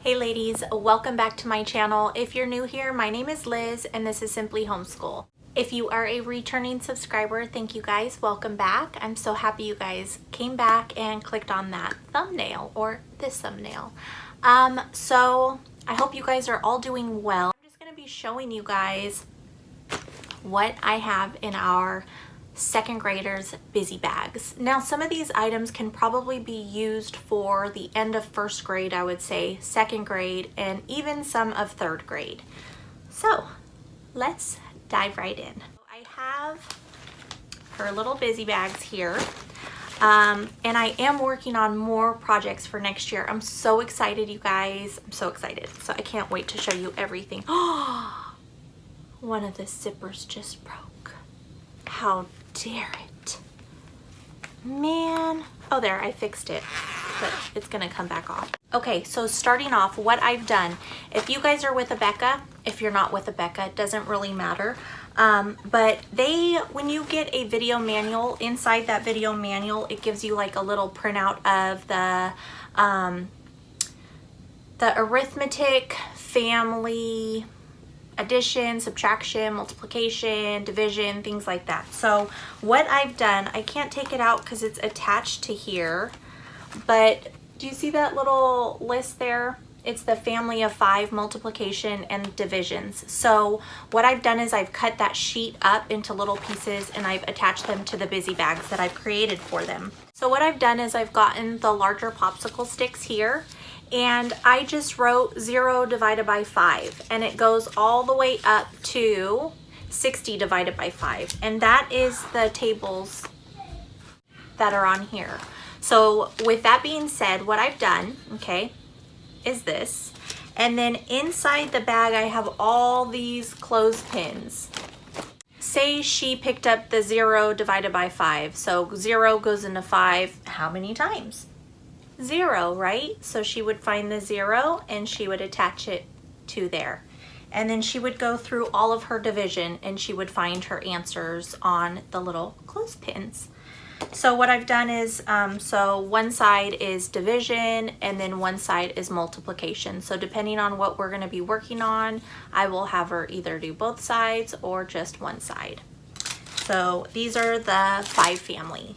Hey ladies, welcome back to my channel. If you're new here, my name is Liz and this is Simply Homeschool. If you are a returning subscriber, thank you guys, welcome back. I'm so happy you guys came back and clicked on that thumbnail or this thumbnail. So I hope you guys are all doing well. I'm just gonna be showing you guys what I have in our second graders busy bags. Now some of these items can probably be used for the end of first grade, I would say, second grade, and even some of third grade. So let's dive right in. I have her little busy bags here, and I am working on more projects for next year. I'm so excited, you guys. I'm so excited. So I can't wait to show you everything. Oh, one of the zippers just broke. How dare it, man. Oh, there, I fixed it, but it's gonna come back off. Okay, so starting off, what I've done, if you guys are with a Becca, if you're not with a Becca, it doesn't really matter, but when you get a video manual, inside that video manual, it gives you like a little printout of the arithmetic, family, addition, subtraction, multiplication, division, things like that. So what I've done, I can't take it out because it's attached to here, but do you see that little list there? It's the family of 5, multiplication, and divisions. So what I've done is I've cut that sheet up into little pieces and I've attached them to the busy bags that I've created for them. So what I've done is I've gotten the larger popsicle sticks here, and I just wrote 0 divided by 5, and it goes all the way up to 60 divided by 5, and that is the tables that are on here. So with that being said, what I've done, okay, is this, and then inside the bag I have all these clothespins. Say she picked up the 0 divided by 5, so 0 goes into 5 how many times? 0, right? So she would find the 0 and she would attach it to there, and then she would go through all of her division and she would find her answers on the little clothespins. So what I've done is, so one side is division and then one side is multiplication. So depending on what we're going to be working on, I will have her either do both sides or just one side. So these are the 5 family.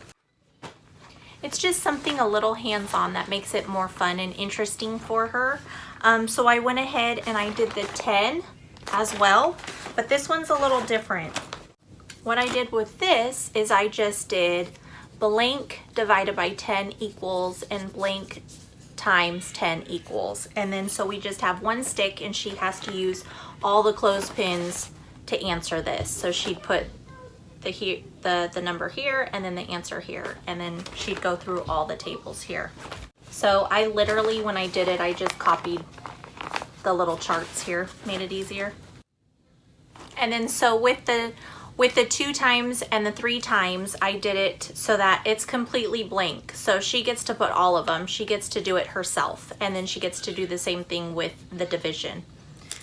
It's just something a little hands-on that makes it more fun and interesting for her. So I went ahead and I did the 10 as well, but this one's a little different. What I did with this is I just did blank divided by 10 equals and blank times 10 equals. And then so we just have one stick and she has to use all the clothespins to answer this. So she'd put the number here and then the answer here, and then she'd go through all the tables here. So I literally, when I did it, I just copied the little charts here, made it easier. And then so with the 2 times and the 3 times, I did it so that it's completely blank. So she gets to put all of them. She gets to do it herself, and then she gets to do the same thing with the division.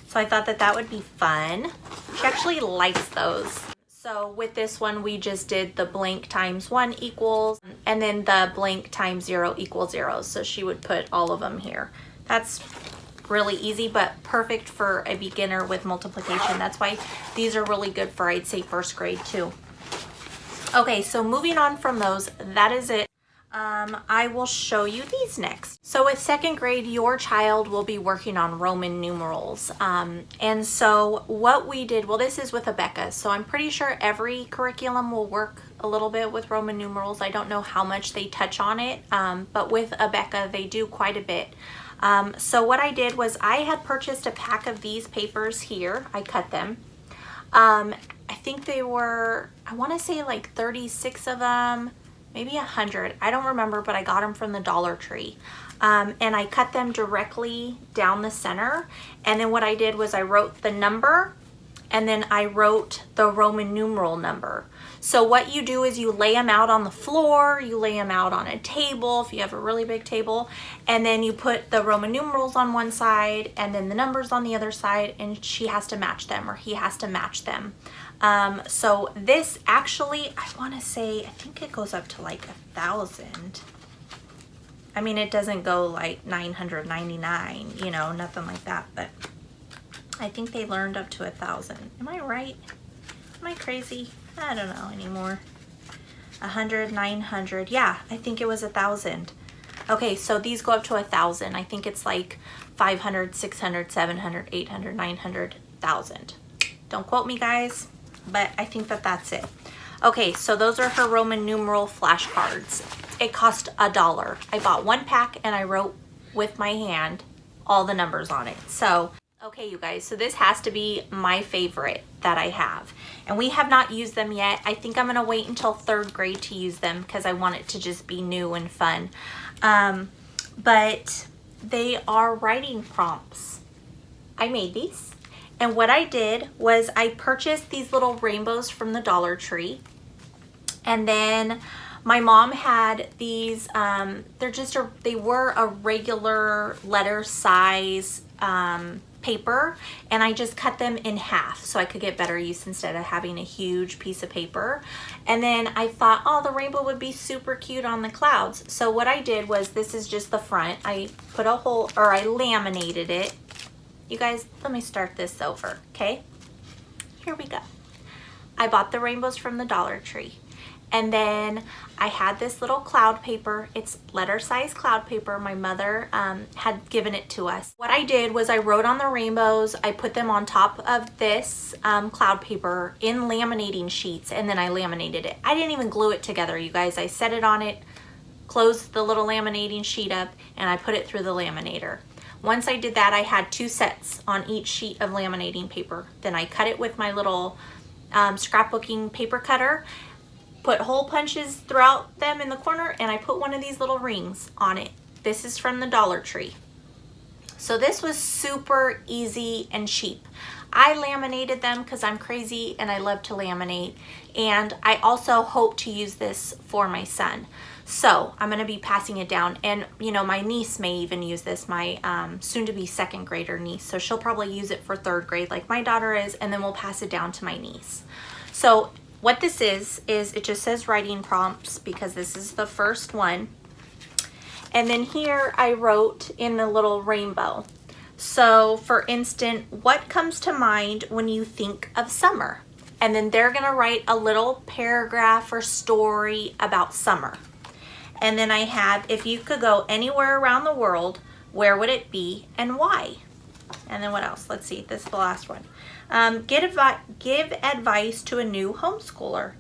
So I thought that that would be fun. She actually likes those. So with this one, we just did the blank times 1 equals, and then the blank times 0 equals 0. So she would put all of them here. That's really easy, but perfect for a beginner with multiplication. That's why these are really good for, I'd say, first grade too. Okay, so moving on from those, that is it. I will show you these next. So with second grade, your child will be working on Roman numerals. And so what we did, well, this is with a Becca, so I'm pretty sure every curriculum will work a little bit with Roman numerals. I don't know how much they touch on it, but with a Becca, they do quite a bit. So what I did was I had purchased a pack of these papers here. I cut them. I think they were, I want to say like 36 of them, maybe 100. I don't remember, but I got them from the Dollar Tree. And I cut them directly down the center. And then what I did was I wrote the number and then I wrote the Roman numeral number. So what you do is you lay them out on the floor, you lay them out on a table if you have a really big table, and then you put the Roman numerals on one side and then the numbers on the other side, and she has to match them, or he has to match them. So this actually, I want to say, I think it goes up to like 1,000. I mean, it doesn't go like 999, you know, nothing like that, but I think they learned up to 1,000. Am I right? Am I crazy? I don't know anymore. 100, 900. Yeah, I think it was 1,000. Okay, so these go up to 1,000. I think it's like 500, 600, 700, 800, 900, 1,000. Don't quote me, guys, but I think that that's it. Okay, so those are her Roman numeral flashcards. It cost $1. I bought one pack and I wrote with my hand all the numbers on it. So, okay, you guys, so this has to be my favorite that I have. And we have not used them yet. I think I'm gonna wait until 3rd grade to use them because I want it to just be new and fun. But they are writing prompts. I made these. And what I did was I purchased these little rainbows from the Dollar Tree. And then my mom had these, they were a regular letter size paper, and I just cut them in half so I could get better use instead of having a huge piece of paper. And then I thought, oh, the rainbow would be super cute on the clouds. So what I did was, this is just the front. I put a hole, or I laminated it. You guys, let me start this over, okay? Here we go. I bought the rainbows from the Dollar Tree. And then I had this little cloud paper. It's letter size cloud paper. My mother had given it to us. What I did was I wrote on the rainbows. I put them on top of this cloud paper in laminating sheets, and then I laminated it. I didn't even glue it together, you guys. I set it on it, closed the little laminating sheet up, and I put it through the laminator. Once I did that, I had 2 sets on each sheet of laminating paper. Then I cut it with my little scrapbooking paper cutter, put hole punches throughout them in the corner, and I put one of these little rings on it. This is from the Dollar Tree. So this was super easy and cheap. I laminated them because I'm crazy and I love to laminate. And I also hope to use this for my son. So I'm gonna be passing it down, and you know, my niece may even use this, my soon-to-be 2nd grader niece. So she'll probably use it for 3rd grade like my daughter is, and then we'll pass it down to my niece. So what this is it just says writing prompts because this is the first one. And then here I wrote in the little rainbow. So for instance, what comes to mind when you think of summer? And then they're gonna write a little paragraph or story about summer. And then I have, if you could go anywhere around the world, where would it be and why? And then what else? Let's see, this is the last one. Give advice to a new homeschooler.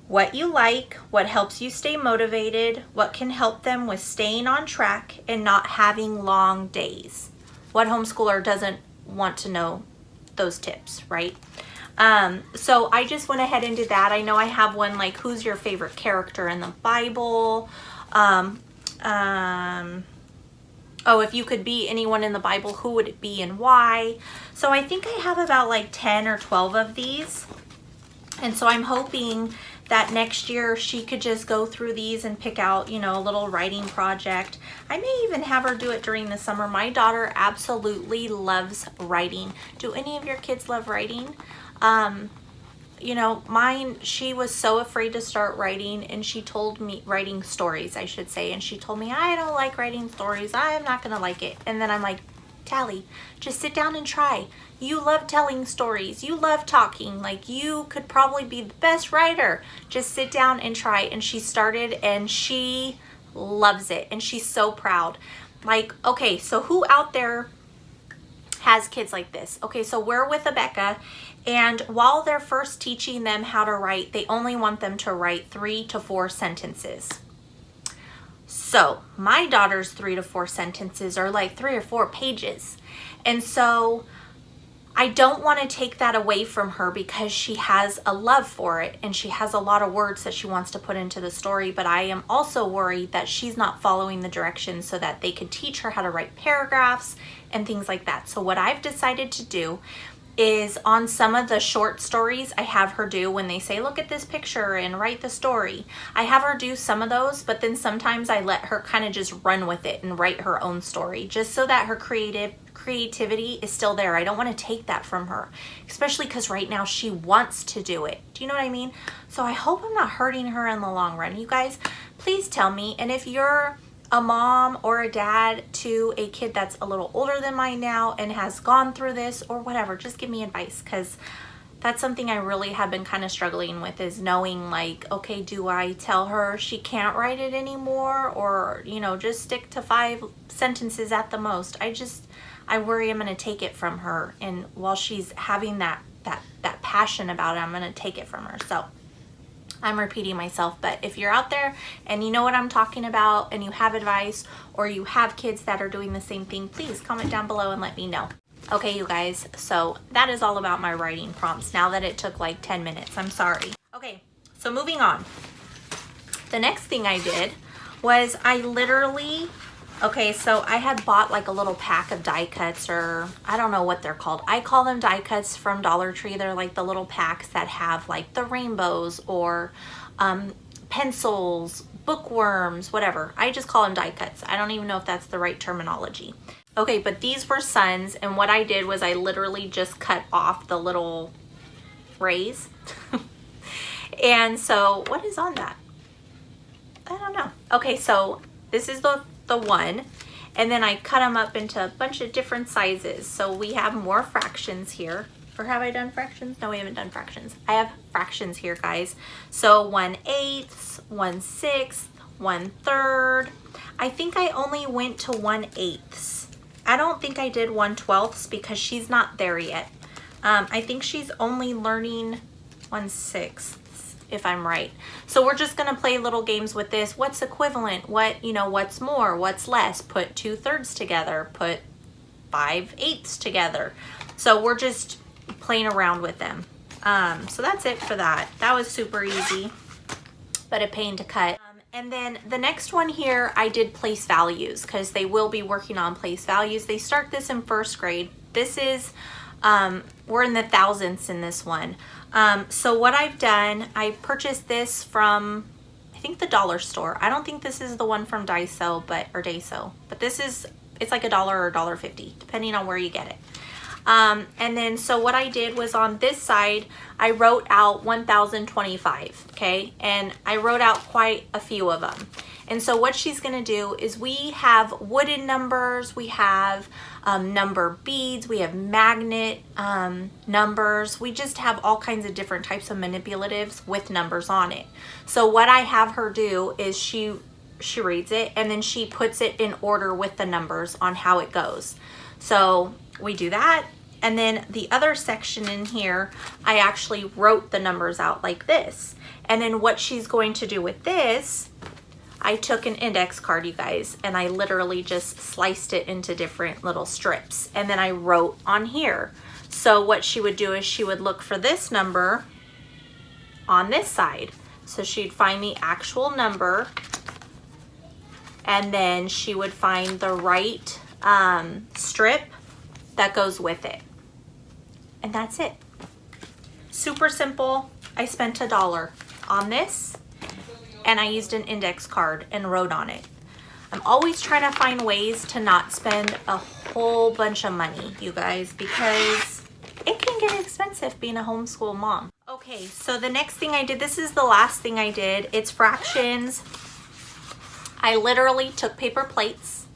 What you like, what helps you stay motivated, what can help them with staying on track and not having long days. What homeschooler doesn't want to know those tips, right? So I just went ahead and did that. I know I have one like, who's your favorite character in the Bible? Oh, if you could be anyone in the Bible, who would it be and why? So I think I have about like 10 or 12 of these. And so I'm hoping that next year she could just go through these and pick out, you know, a little writing project. I may even have her do it during the summer. My daughter absolutely loves writing. Do any of your kids love writing? You know, mine, she was so afraid to start writing, and she told me, writing stories, I should say, and she told me, I don't like writing stories. I'm not gonna like it. And then I'm like, Tally, just sit down and try. You love telling stories. You love talking. Like, you could probably be the best writer. Just sit down and try. And she started, and she loves it, and she's so proud. Like, okay, so who out there has kids like this? Okay, so we're with Abeka, and while they're first teaching them how to write, they only want them to write 3 to 4 sentences. So my daughter's 3 to 4 sentences are like 3 or 4 pages. And so I don't want to take that away from her because she has a love for it and she has a lot of words that she wants to put into the story, but I am also worried that she's not following the directions so that they could teach her how to write paragraphs and things like that. So what I've decided to do is on some of the short stories I have her do when they say, look at this picture and write the story. I have her do some of those, but then sometimes I let her kind of just run with it and write her own story, just so that her creativity is still there. I don't want to take that from her, especially because right now she wants to do it. Do you know what I mean? So I hope I'm not hurting her in the long run. You guys, please tell me. And if you're a mom or a dad to a kid that's a little older than mine now and has gone through this or whatever, just give me advice, because that's something I really have been kind of struggling with, is knowing, like, okay, do I tell her she can't write it anymore, or, you know, just stick to 5 sentences at the most. I worry I'm going to take it from her, and while she's having that passion about it, I'm going to take it from her. So I'm repeating myself, but if you're out there and you know what I'm talking about and you have advice, or you have kids that are doing the same thing, please comment down below and let me know. Okay, you guys, so that is all about my writing prompts, now that it took like 10 minutes. I'm sorry. Okay, so moving on. The next thing I did was okay, so I had bought like a little pack of die cuts, or I don't know what they're called. I call them die cuts from Dollar Tree. They're like the little packs that have like the rainbows or pencils, bookworms, whatever. I just call them die cuts. I don't even know if that's the right terminology. Okay, but these were Suns, and what I did was I literally just cut off the little rays. And so, what is on that? I don't know. Okay, so this is the one, and then I cut them up into a bunch of different sizes. So we have more fractions here. Or have I done fractions? No, we haven't done fractions. I have fractions here, guys. So 1/8, 1/6, 1/3. I think I only went to 1/8. I don't think I did 1/12 because she's not there yet. I think she's only learning 1/6, if I'm right. So we're just gonna play little games with this. What's equivalent? What, you know, what's more? What's less? Put 2/3 together. Put 5/8 together. So we're just playing around with them. So that's it for that. That was super easy, but a pain to cut. And then the next one here, I did place values, because they will be working on place values. They start this in 1st grade. This is, we're in the thousandths in this one. So what I've done, I purchased this from, I think, the dollar store. I don't think this is the one from Daiso, or Daiso, but this is, it's like $1 or $1.50, depending on where you get it. And then, so what I did was on this side, I wrote out 1025, okay? And I wrote out quite a few of them. And so what she's gonna do is, we have wooden numbers, we have number beads, we have magnet numbers, we just have all kinds of different types of manipulatives with numbers on it. So what I have her do is she reads it, and then she puts it in order with the numbers on how it goes. So we do that. And then the other section in here, I actually wrote the numbers out like this. And then what she's going to do with this, I took an index card, you guys, and I literally just sliced it into different little strips. And then I wrote on here. So what she would do is she would look for this number on this side. So she'd find the actual number, and then she would find the right strip that goes with it. And that's it. Super simple. I spent $1 on this, and I used an index card and wrote on it. I'm always trying to find ways to not spend a whole bunch of money, you guys, because it can get expensive being a homeschool mom. Okay, so the next thing I did, this is the last thing I did. It's fractions. I literally took paper plates,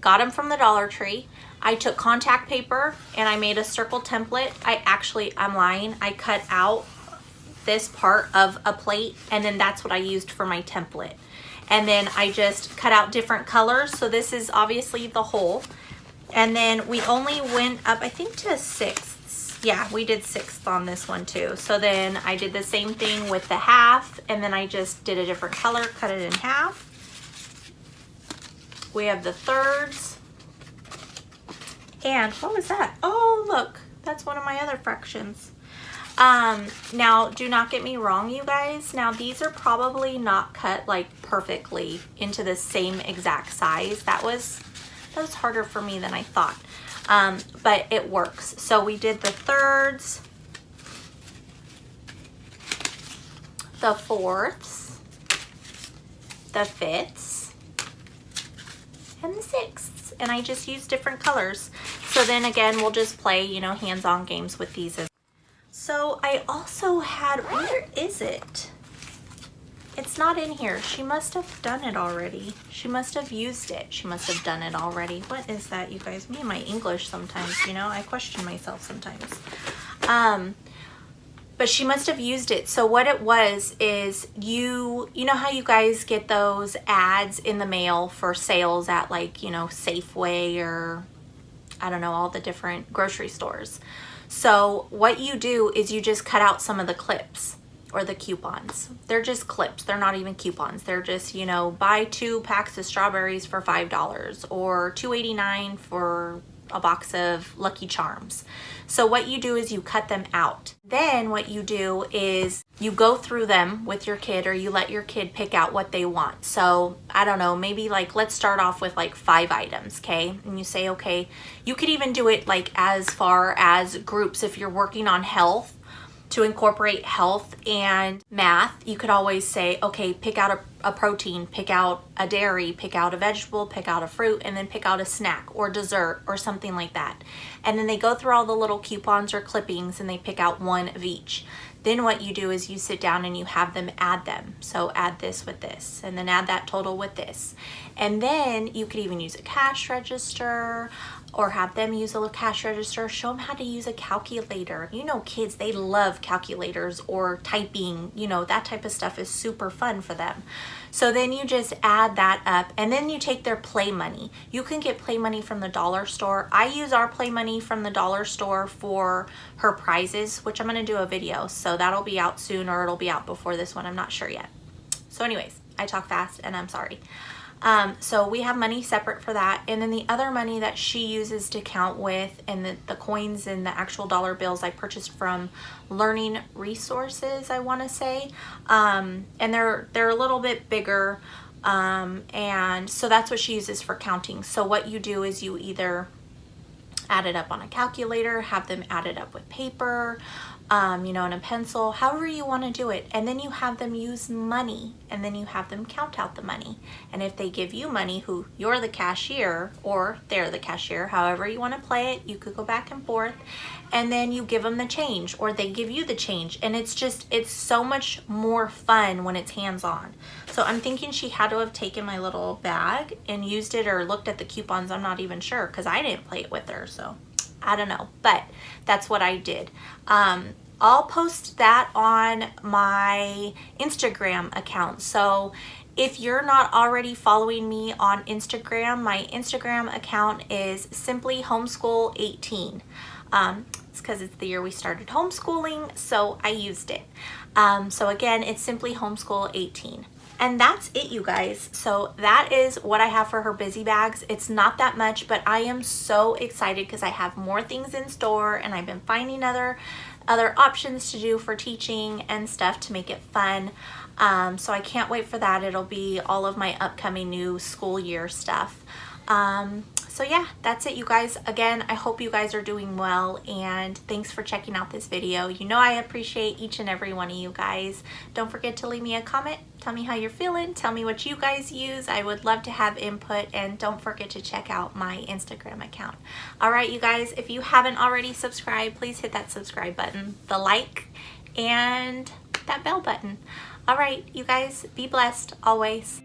got them from the Dollar Tree. I took contact paper and I made a circle template. I'm lying. I cut out this part of a plate, and then that's what I used for my template. And then I just cut out different colors. So this is obviously the whole. And then we only went up, I think, to 6ths. Yeah, we did 6th on this one too. So then I did the same thing with the half, and then I just did a different color, cut it in half. We have the thirds. And what was that? Oh, look, that's one of my other fractions. Now, do not get me wrong, you guys. Now, these are probably not cut like perfectly into the same exact size. That was That was harder for me than I thought. But it works. So we did the thirds, the fourths, the fifths, and the sixths. And I just use different colors. So then again, we'll just play, you know, hands-on games with these. So I also had, where is it? It's not in here. She must have done it already. She must have used it. She must have done it already. What is that, you guys? Me and my English sometimes, you know, I question myself sometimes. But she must have used it. So what it was is you know how you guys get those ads in the mail for sales at, like, you know, Safeway or I don't know, all the different grocery stores. So what you do is you just cut out some of the clips or the coupons. They're just clips. They're not even coupons. They're just, you know, buy 2 packs of strawberries for $5 or $2.89 for a box of Lucky Charms. So what you do is you cut them out. Then what you do is you go through them with your kid, or you let your kid pick out what they want. So I don't know, maybe like, let's start off with like 5 items, okay? And you say, okay, you could even do it like as far as groups. If you're working on health, to incorporate health and math, you could always say, okay, pick out a protein, pick out a dairy, pick out a vegetable, pick out a fruit, and then pick out a snack or dessert or something like that. And then they go through all the little coupons or clippings and they pick out one of each. Then what you do is you sit down and you have them add them. So add this with this, and then add that total with this. And then you could even use a cash register, or have them use a cash register, show them how to use a calculator. You know, kids, they love calculators or typing, you know, that type of stuff is super fun for them. So then you just add that up, and then you take their play money. You can get play money from the dollar store. I use our play money from the dollar store for her prizes, which I'm gonna do a video. So that'll be out soon, or it'll be out before this one, I'm not sure yet. So anyways, I talk fast and I'm sorry. So we have money separate for that, and then the other money that she uses to count with, and the coins and the actual dollar bills I purchased from Learning Resources, I want to say, and they're a little bit bigger, and so that's what she uses for counting. So what you do is you either add it up on a calculator, have them add it up with paper, you know, and a pencil, however you want to do it. And then you have them use money, and then you have them count out the money. And if they give you money, who you're the cashier, or they're the cashier, however you want to play it, you could go back and forth, and then you give them the change, or they give you the change. And it's just, it's so much more fun when it's hands-on. So I'm thinking she had to have taken my little bag and used it, or looked at the coupons. I'm not even sure, because I didn't play it with her, so I don't know, but that's what I did. I'll post that on my Instagram account. So if you're not already following me on Instagram, my Instagram account is simply homeschool18. It's because it's the year we started homeschooling, so I used it. So again, it's simply homeschool18. And that's it, you guys. So that is what I have for her busy bags. It's not that much, but I am so excited because I have more things in store, and I've been finding other options to do for teaching and stuff to make it fun. So I can't wait for that. It'll be all of my upcoming new school year stuff. So yeah, that's it, you guys. Again, I hope you guys are doing well, and thanks for checking out this video. You know I appreciate each and every one of you guys. Don't forget to leave me a comment. Tell me how you're feeling. Tell me what you guys use. I would love to have input, and don't forget to check out my Instagram account. All right, you guys, if you haven't already subscribed, please hit that subscribe button, the like, and that bell button. All right, you guys, be blessed always.